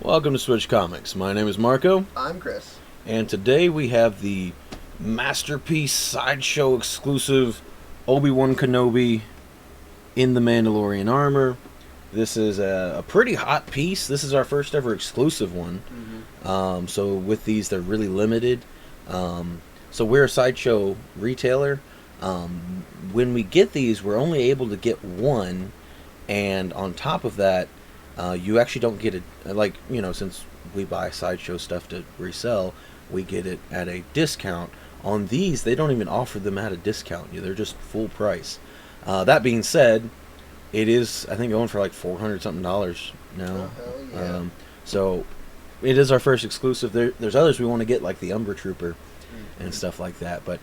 Welcome to Switch Comics. My name is Marco, I'm Chris. and today we have the Masterpiece Sideshow exclusive Obi Wan Kenobi in the Mandalorian armor. This is a pretty hot piece. This is our first ever exclusive one. So with these, they're really limited. So we're a Sideshow retailer. When we get these, we're only able to get one, and on top of that, you actually don't get it, like, since we buy Sideshow stuff to resell, we get it at a discount. On these, they don't even offer them at a discount. They're just full price. That being said, it is, I think, going for like $400 something now. Oh, yeah. So it is our first exclusive. There's others we want to get, like the Umbra Trooper and stuff like that. But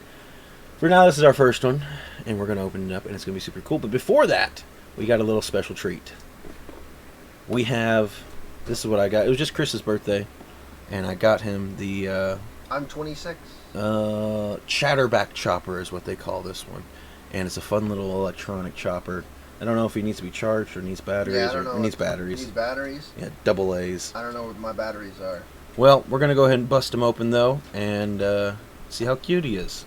for now, this is our first one, and we're going to open it up, and it's going to be super cool. But before that, we got a little special treat. We have, this is what I got. It was just Chris's birthday, and I got him the I'm 26. Chatterback chopper is what they call this one, and it's a fun little electronic chopper. I don't know if he needs to be charged or needs batteries. Yeah, I don't know. Or needs batteries. Needs batteries? Yeah, double A's. I don't know what my batteries are. Well, we're gonna go ahead and bust him open though, and see how cute he is.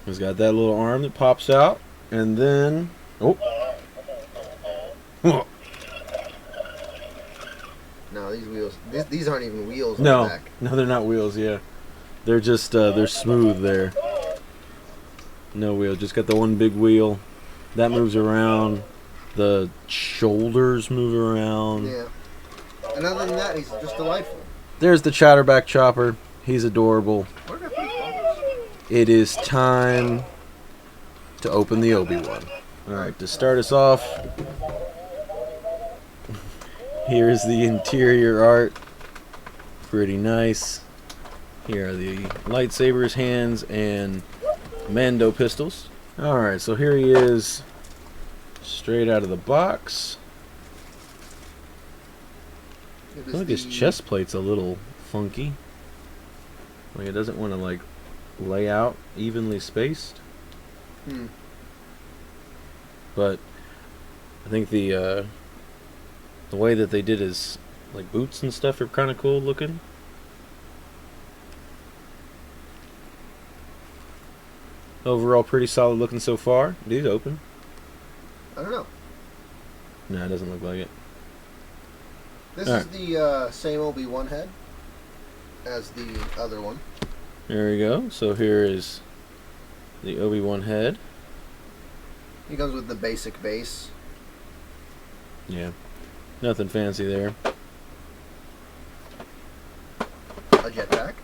He's got that little arm that pops out, and then No, these wheels. These aren't even wheels on no, the back. no, they're not wheels. Yeah, they're just they're smooth there. No wheel, just got the one big wheel. That moves around. The shoulders move around. Yeah. And other than that, he's just delightful. There's the Chatterback chopper. He's adorable. Where did I put his bumpers? It is time to open the Obi Wan. Alright, to start us off, here's the interior art. Pretty nice. Here are the lightsabers, hands, and Mando pistols. Alright, so here he is, straight out of the box. I feel like his chest plate's a little funky. Like it doesn't want to like lay out evenly spaced. But I think the way that they did his like boots and stuff are kind of cool looking. Overall, pretty solid looking so far. These open? I don't know. No, it doesn't look like it. This is the same Obi Wan head as the other one. There we go. So here is the Obi Wan head. He comes with the basic base. Yeah, nothing fancy there. A jetpack.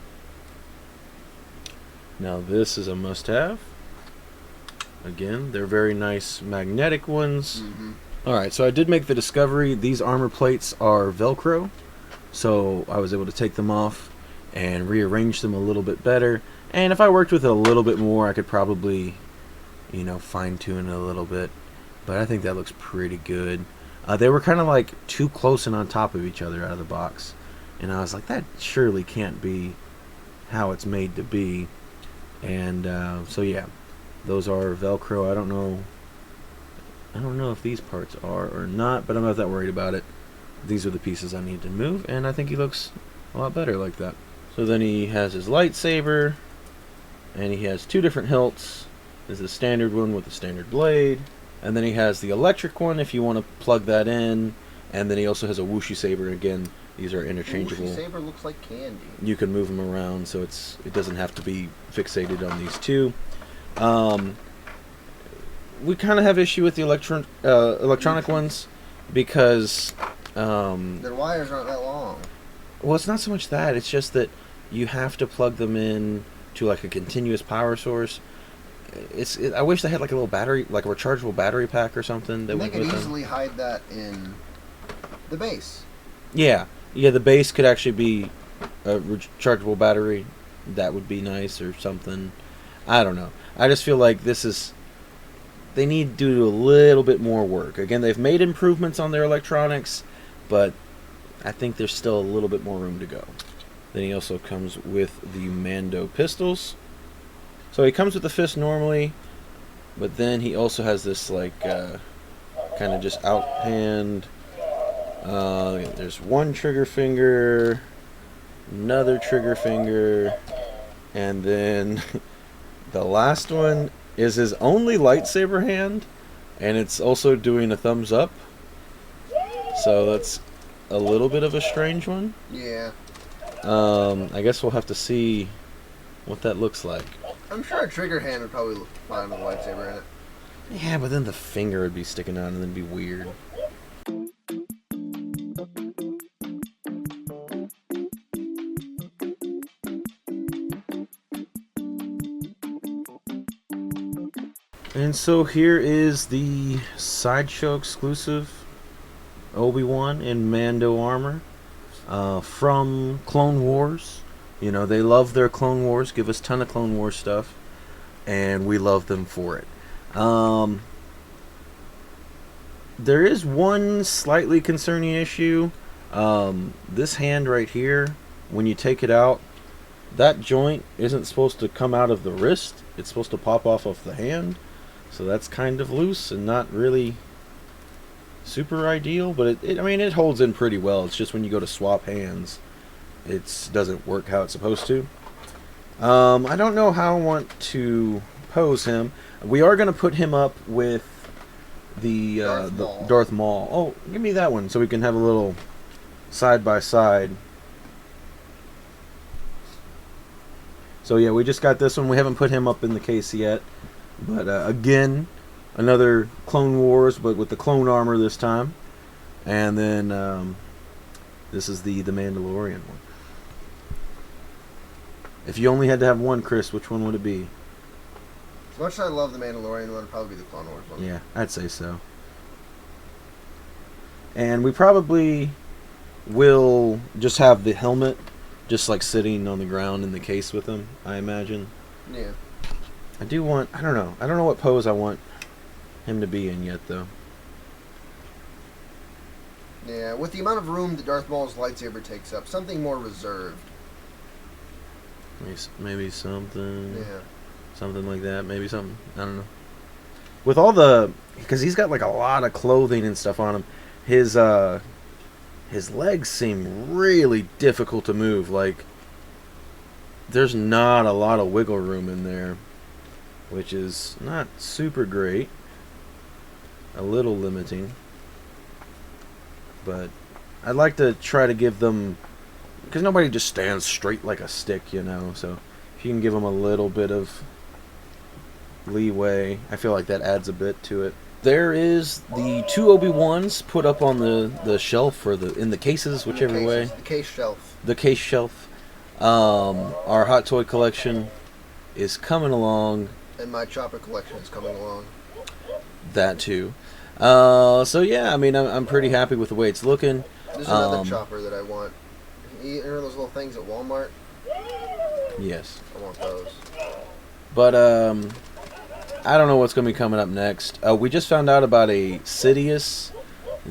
Now this is a must-have. Again, they're very nice magnetic ones. Alright, so I did make the discovery. These armor plates are Velcro. So I was able to take them off and rearrange them a little bit better. And if I worked with it a little bit more, I could probably, fine-tune it a little bit. But I think that looks pretty good. They were kind of like too close and on top of each other out of the box. And I was like, that surely can't be how it's made to be. And so yeah, those are Velcro. I don't know if these parts are or not, but I'm not that worried about it. These are the pieces I need to move, and I think he looks a lot better like that. So then he has his lightsaber, and he has two different hilts. There's the standard one with the standard blade, and then he has the electric one if you want to plug that in, and then he also has a whooshy saber. Again, these are interchangeable. Whooshy saber looks like candy. You can move them around, so it doesn't have to be fixated on these two. We kind of have issue with the electronic ones because their wires aren't that long. Well, it's not so much that, it's just that you have to plug them in to like a continuous power source. I wish they had like a little battery, like a rechargeable battery pack or something that They went could with easily hide that in the base. Yeah, the base could actually be a rechargeable battery. That would be nice or something. I don't know. I just feel like they need to do a little bit more work. Again, they've made improvements on their electronics, but I think there's still a little bit more room to go. Then he also comes with the Mando pistols. So he comes with the fist normally, but then he also has this like kind of just outhand There's one trigger finger, another trigger finger, and then the last one is his only lightsaber hand, and it's also doing a thumbs up. So that's a little bit of a strange one. Yeah. I guess we'll have to see what that looks like. I'm sure a trigger hand would probably look fine with a lightsaber in it. Yeah, but then the finger would be sticking out and then it'd be weird. And so here is the Sideshow exclusive Obi Wan in Mando armor from Clone Wars. You know, they love their Clone Wars, give us a ton of Clone Wars stuff, and we love them for it. There is one slightly concerning issue. This hand right here, when you take it out, that joint isn't supposed to come out of the wrist. It's supposed to pop off of the hand. So that's kind of loose and not really super ideal, but I mean, it holds in pretty well. It's just when you go to swap hands, it doesn't work how it's supposed to. I don't know how I want to pose him. We are going to put him up with the Darth Maul. Oh, give me that one so we can have a little side by side. So yeah, we just got this one. We haven't put him up in the case yet. But again, another Clone Wars, but with the clone armor this time. And then this is the Mandalorian one. If you only had to have one, Chris, which one would it be? As much as I love the Mandalorian one, it'd probably be the Clone Wars one. Yeah, I'd say so. And we probably will just have the helmet just like sitting on the ground in the case with him, I imagine. Yeah. I don't know what pose I want him to be in yet, though. Yeah, with the amount of room that Darth Maul's lightsaber takes up, something more reserved. Maybe something. Yeah. Something like that. Maybe something. I don't know. With all the... Because he's got, like, a lot of clothing and stuff on him. His legs seem really difficult to move. Like, there's not a lot of wiggle room in there, which is not super great. A little limiting. But I'd like to try to give them... Because nobody just stands straight like a stick, you know. So if you can give them a little bit of leeway, I feel like that adds a bit to it. There is the two Obi-Wans put up on the shelf, or in the cases, whichever way. The case shelf. The case shelf. Our Hot Toy collection is coming along. And my chopper collection is coming along. That too. So yeah, I mean, I'm pretty happy with the way it's looking. There's another chopper that I want. You remember those little things at Walmart? Yes. I want those. But I don't know what's going to be coming up next. We just found out about a Sidious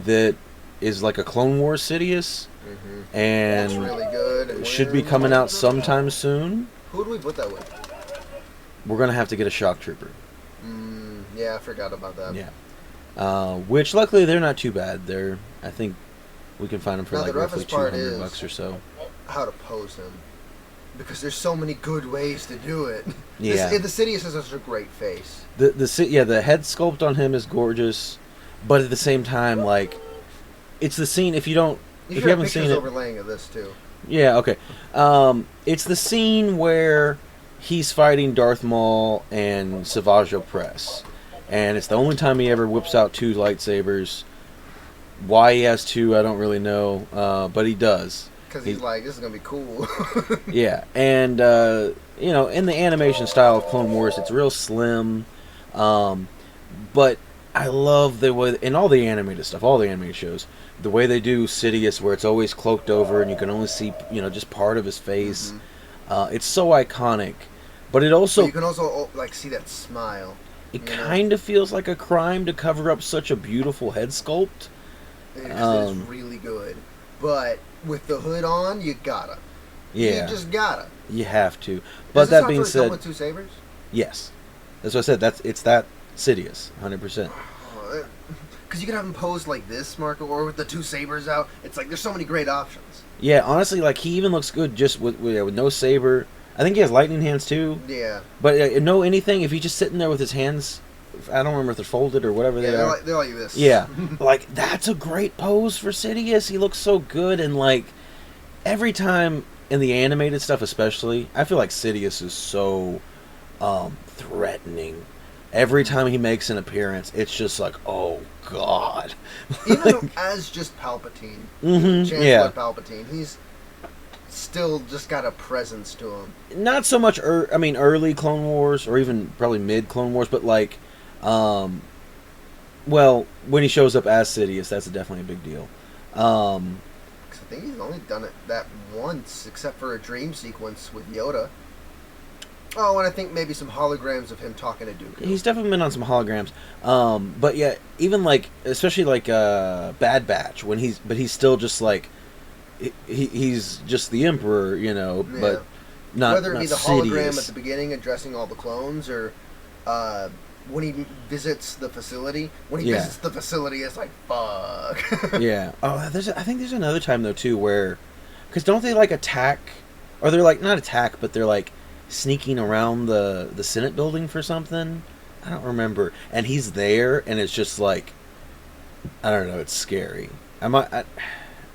that is like a Clone Wars Sidious. Mm-hmm. And that's really good. And should be coming out sometime soon. Who do we put that with? We're going to have to get a Shock Trooper. Yeah, I forgot about that. Yeah. Which luckily they're not too bad. I think we can find them for like roughly $200 or so. How to pose him. Because there's so many good ways to do it. Yeah. The Sidious has such a great face. The head sculpt on him is gorgeous, but at the same time, like, it's the scene. If you haven't seen it, overlaying of this too. Yeah. Okay. It's the scene where he's fighting Darth Maul and Savage Opress, and it's the only time he ever whips out two lightsabers. Why he has two, I don't really know, but he does. Because he's like, this is going to be cool. Yeah, and, in the animation style of Clone Wars, it's real slim, but I love the way, in all the animated stuff, all the animated shows, the way they do Sidious, where it's always cloaked over and you can only see, just part of his face. Mm-hmm. It's so iconic, but it also... But you can also, see that smile. It kind of feels like a crime to cover up such a beautiful head sculpt. Because it's really good. But with the hood on, you gotta. Yeah. You just gotta. You have to. But that being said... Come with two sabers? Yes. That's what I said. It's that Sidious, 100%. Because you could have him posed like this, Marco, or with the two sabers out. It's like there's so many great options. Yeah, honestly, like he even looks good just with no saber. I think he has lightning hands too. Yeah. But no anything. If he's just sitting there with his hands, I don't remember if they're folded or whatever they are. They're like this. Yeah, like that's a great pose for Sidious. He looks so good, and like every time in the animated stuff, especially, I feel like Sidious is so threatening. Every time he makes an appearance, it's just like, oh god. Even as just Palpatine, Chancellor Palpatine, he's still just got a presence to him. Not so much, early Clone Wars, or even probably mid Clone Wars, but like, well, when he shows up as Sidious, that's definitely a big deal. 'Cause I think he's only done it that once, except for a dream sequence with Yoda. Oh, and I think maybe some holograms of him talking to Dooku. He's definitely been on some holograms. But yeah, even like, especially like Bad Batch, when he's still just like, he's just the Emperor, you know, but not whether it be the Sidious. hologram at the beginning addressing all the clones, or when he visits the facility. When he visits the facility, it's like, fuck. Yeah. Oh, I think there's another time though too where, because don't they like attack, or they're like not attack, but they're like sneaking around the Senate building for something. I don't remember. And he's there, and it's just like, I don't know. It's scary. I might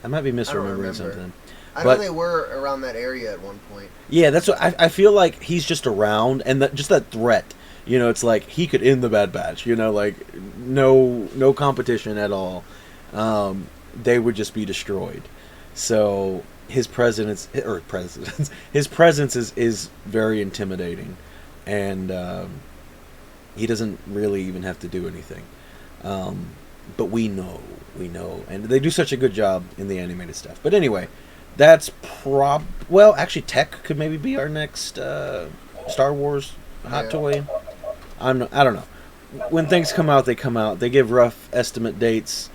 be misremembering something. I know they were around that area at one point. Yeah, that's what I feel like. He's just around, and just that threat. You know, it's like he could end the Bad Batch. You know, like no competition at all. They would just be destroyed. So his presence is very intimidating, and he doesn't really even have to do anything. But we know, and they do such a good job in the animated stuff. But anyway, that's actually, Tech could maybe be our next Star Wars hot toy. I don't know. When things come out, they come out. They give rough estimate dates.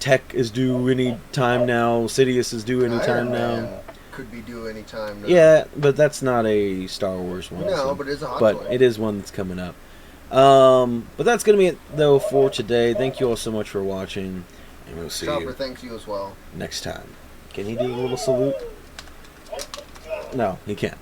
Tech is due any time now. Sidious is due any time now. Could be due any time now. Yeah, but that's not a Star Wars one. No, but it's a hot toy. But it is one that's coming up. But that's going to be it, though, for today. Thank you all so much for watching, and we'll see you. Thanks you as well. Next time. Can he do a little salute? No, he can't.